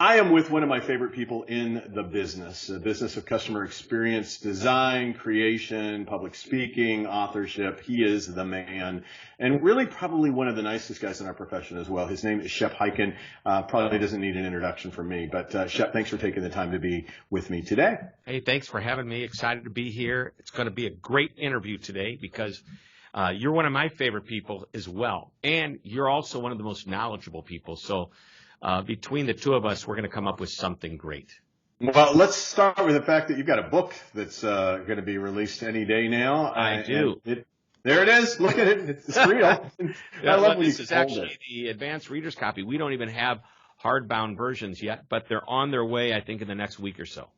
I am with one of my favorite people in the business of customer experience, design, creation, public speaking, authorship. He is the man, and really probably one of the nicest guys in our profession as well. His name is Shep Hyken. Probably doesn't need an introduction from me, but Shep, thanks for taking the time to be with me today. Hey, thanks for having me. Excited to be here. It's going to be a great interview today because you're one of my favorite people as well, and you're also one of the most knowledgeable people. So between the two of us, we're going to come up with something great. Well, let's start with the fact that you've got a book that's going to be released any day now. I do. There it is. Look at it. It's real. I love when this is actually the advanced reader's copy. We don't even have hardbound versions yet, but they're on their way, I think, in the next week or so.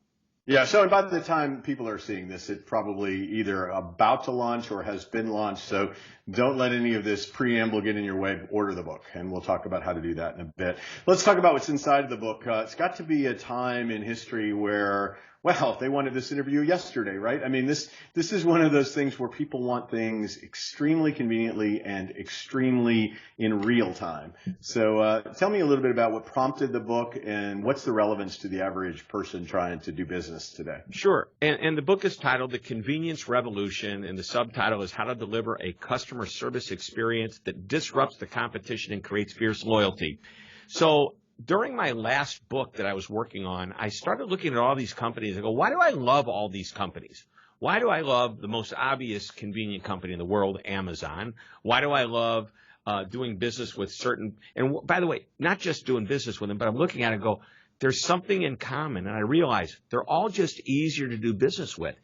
Yeah, so by the time people are seeing this, it's probably either about to launch or has been launched. So don't let any of this preamble get in your way. Order the book, and we'll talk about how to do that in a bit. Let's talk about what's inside the book. It's got to be a time in history where, well, they wanted this interview yesterday, right? I mean, this is one of those things where people want things extremely conveniently and extremely in real time. So tell me a little bit about what prompted the book and what's the relevance to the average person trying to do business today. Sure. And the book is titled The Convenience Revolution, and the subtitle is How to Deliver a Customer Service Experience That Disrupts the Competition and Creates Fierce Loyalty. So during my last book that I was working on, I started looking at all these companies and go, why do I love all these companies? Why do I love the most obvious convenient company in the world, Amazon? Why do I love doing business with certain, and by the way, not just doing business with them, but I'm looking at it and go, there's something in common. And I realize they're all just easier to do business with.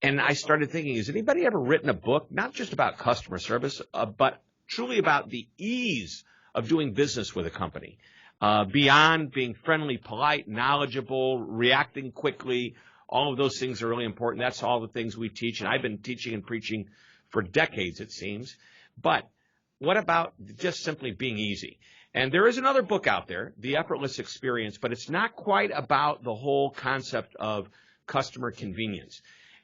And I started thinking, has anybody ever written a book, not just about customer service, but truly about the ease of doing business with a company? Beyond being friendly, polite, knowledgeable, reacting quickly, all of those things are really important. That's all the things we teach, and I've been teaching and preaching for decades, it seems. But what about just simply being easy? And there is another book out there, The Effortless Experience, but it's not quite about the whole concept of customer convenience.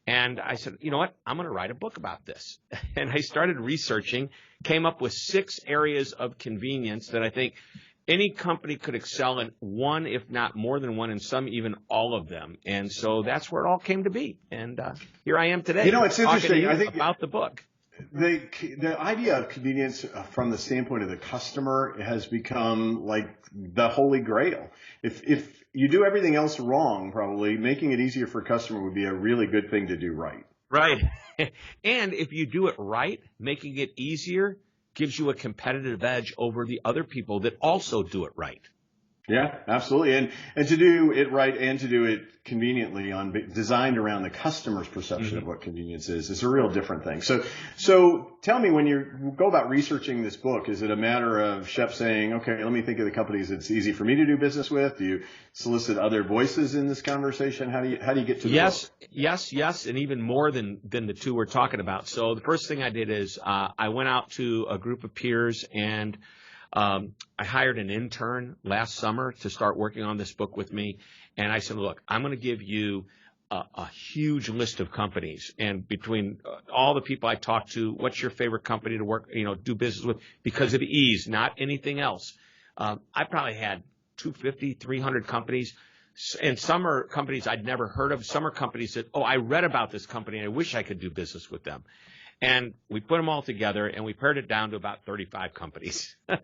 And I said, you know what, I'm going to write a book about this. And I started researching, came up with 6 areas of convenience that I think any company could excel in one, if not more than one, and some even all of them. And so that's where it all came to be. And here I am today. You know, it's interesting. I think about the book. The idea of convenience from the standpoint of the customer has become like the holy grail. If you do everything else wrong, probably making it easier for a customer would be a really good thing to do right. Right. And if you do it right, making it easier gives you a competitive edge over the other people that also do it right. Yeah, absolutely. And to do it right and to do it conveniently designed around the customer's perception of what convenience is a real different thing. So tell me, when you go about researching this book, is it a matter of Shep saying, okay, let me think of the companies it's easy for me to do business with? Do you solicit other voices in this conversation? How do you get to the book? Yes, and even more than the two we're talking about. So the first thing I did is I went out to a group of peers and I hired an intern last summer to start working on this book with me. And I said, look, I'm going to give you a huge list of companies. And between all the people I talked to, what's your favorite company to work, do business with because of ease, not anything else. I probably had 250, 300 companies. And some are companies I'd never heard of. Some are companies that, I read about this company and I wish I could do business with them. And we put them all together, and we pared it down to about 35 companies. And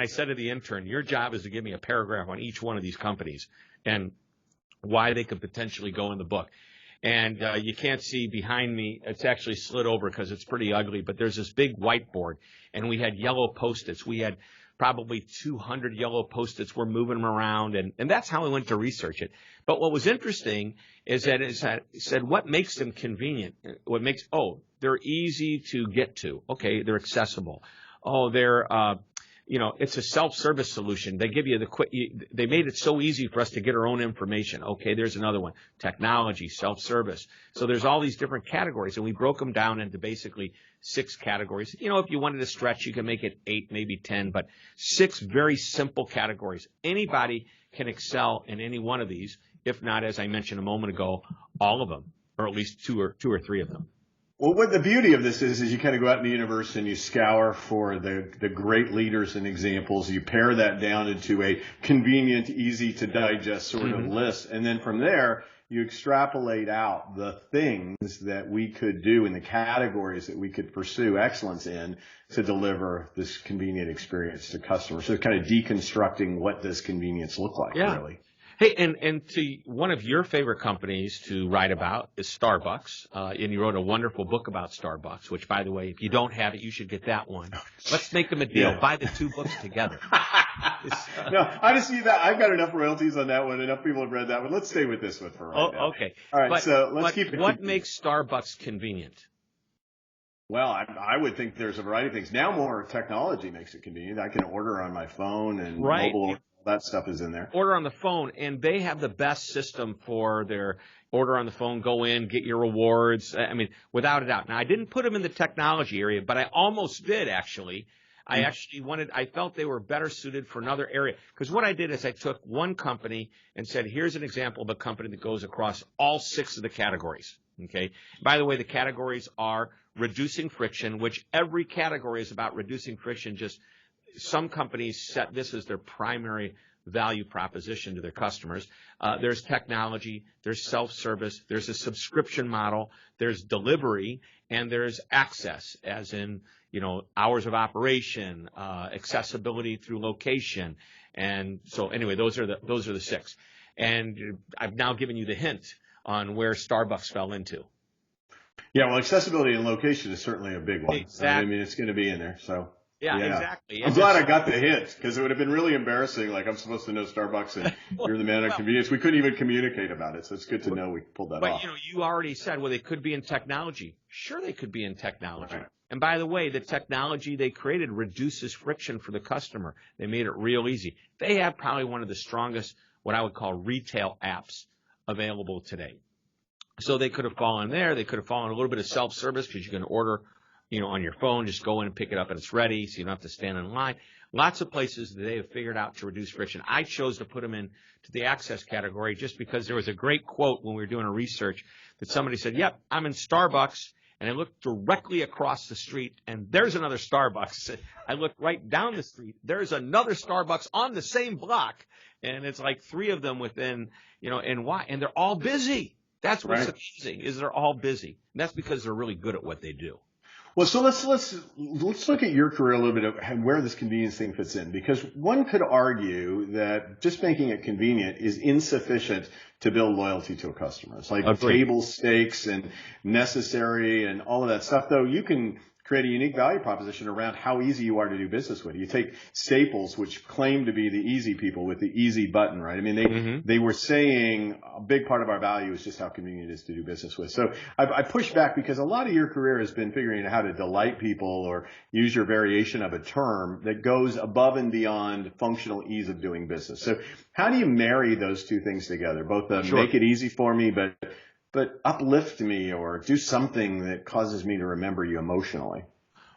I said to the intern, your job is to give me a paragraph on each one of these companies and why they could potentially go in the book. And you can't see behind me. It's actually slid over because it's pretty ugly, but there's this big whiteboard, and we had yellow Post-its. We had probably 200 yellow Post-its. We're moving them around, and that's how I went to research it. But what was interesting is that it said what makes them convenient. What makes, they're easy to get to. Okay, they're accessible. They're it's a self-service solution. They give you they made it so easy for us to get our own information. Okay, there's another one. Technology, self-service. So there's all these different categories, and we broke them down into basically 6 categories. If you wanted to stretch, you can make it 8, maybe 10, but 6 very simple categories. Anybody can excel in any one of these, if not, as I mentioned a moment ago, all of them, or at least two or three of them. Well, what the beauty of this is you kind of go out in the universe and you scour for the great leaders and examples. You pare that down into a convenient, easy to digest sort of list. And then from there, you extrapolate out the things that we could do in the categories that we could pursue excellence in to deliver this convenient experience to customers. So kind of deconstructing what does convenience look like, really. Hey, and to one of your favorite companies to write about is Starbucks, and you wrote a wonderful book about Starbucks, which, by the way, if you don't have it, you should get that one. Let's make them a deal. Buy the two books together. No, I just see that. I've got enough royalties on that one. Enough people have read that one. Let's stay with this one for right now. Okay. All right, so let's keep it. What makes Starbucks convenient? Well, I would think there's a variety of things. Now more technology makes it convenient. I can order on my phone and mobile order. That stuff is in there. Order on the phone, and they have the best system for their order on the phone, go in, get your rewards. I mean, without a doubt. Now, I didn't put them in the technology area, but I almost did, actually. I felt they were better suited for another area. Because what I did is I took one company and said, here's an example of a company that goes across all 6 of the categories. Okay. By the way, the categories are reducing friction, which every category is about reducing friction. Just some companies set this as their primary value proposition to their customers. There's technology, there's self-service, there's a subscription model, there's delivery, and there's access, as in, hours of operation, accessibility through location. And so anyway, those are the 6. And I've now given you the hint on where Starbucks fell into. Yeah, well, accessibility and location is certainly a big one. Exactly. I mean, it's going to be in there, so. Yeah, exactly. I'm glad I got the hint, because it would have been really embarrassing. Like, I'm supposed to know Starbucks, and you're the man of convenience. We couldn't even communicate about it, so it's good to know we pulled that off. But, you already said, well, they could be in technology. Sure, they could be in technology. Right. And by the way, the technology they created reduces friction for the customer. They made it real easy. They have probably one of the strongest, what I would call retail apps available today. So they could have fallen there. They could have fallen a little bit of self-service, because you can order on your phone, just go in and pick it up and it's ready, so you don't have to stand in line. Lots of places that they have figured out to reduce friction. I chose to put them in to the access category just because there was a great quote when we were doing a research that somebody said, yep, I'm in Starbucks, and I looked directly across the street, and there's another Starbucks. I looked right down the street. There's another Starbucks on the same block, and it's like 3 of them within, and they're all busy. That's what's amazing, is they're all busy. And that's because they're really good at what they do. Well, so let's look at your career a little bit and where this convenience thing fits in, because one could argue that just making it convenient is insufficient to build loyalty to a customer. It's like table stakes and necessary and all of that stuff, though you can create a unique value proposition around how easy you are to do business with. You take Staples, which claim to be the easy people with the easy button, right? I mean, they were saying a big part of our value is just how convenient it is to do business with. So I push back, because a lot of your career has been figuring out how to delight people, or use your variation of a term that goes above and beyond functional ease of doing business. So how do you marry those two things together? Both make it easy for me, but uplift me, or do something that causes me to remember you emotionally.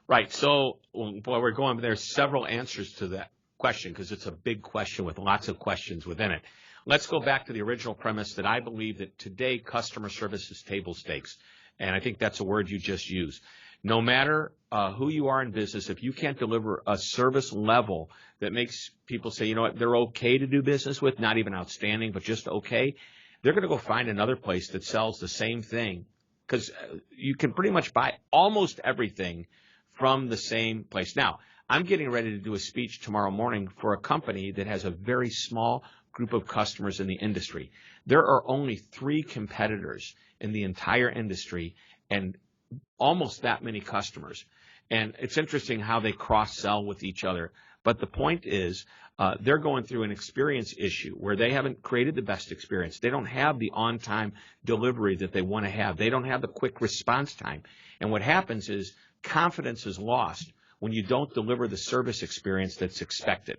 Right. So, there's several answers to that question, because it's a big question with lots of questions within it. Let's go back to the original premise that I believe that today customer service is table stakes. And I think that's a word you just used. No matter who you are in business, if you can't deliver a service level that makes people say, they're okay to do business with, not even outstanding, but just okay, they're going to go find another place that sells the same thing, because you can pretty much buy almost everything from the same place. Now, I'm getting ready to do a speech tomorrow morning for a company that has a very small group of customers in the industry. There are only 3 competitors in the entire industry and almost that many customers. And it's interesting how they cross-sell with each other. But the point is, they're going through an experience issue where they haven't created the best experience. They don't have the on-time delivery that they want to have. They don't have the quick response time. And what happens is confidence is lost when you don't deliver the service experience that's expected.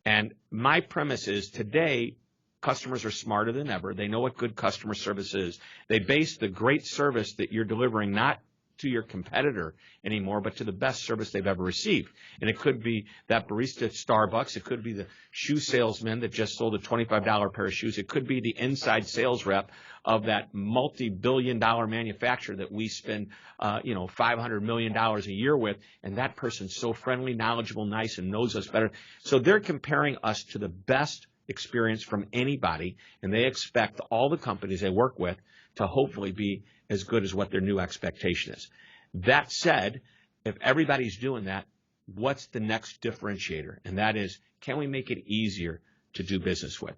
And my premise is today, customers are smarter than ever. They know what good customer service is. They base the great service that you're delivering not to your competitor anymore, but to the best service they've ever received. And it could be that barista at Starbucks. It could be the shoe salesman that just sold a $25 pair of shoes. It could be the inside sales rep of that multi-billion-dollar manufacturer that we spend, $500 million a year with. And that person's so friendly, knowledgeable, nice, and knows us better. So they're comparing us to the best experience from anybody, and they expect all the companies they work with to hopefully be as good as what their new expectation is. That said, if everybody's doing that, what's the next differentiator? And that is, can we make it easier to do business with?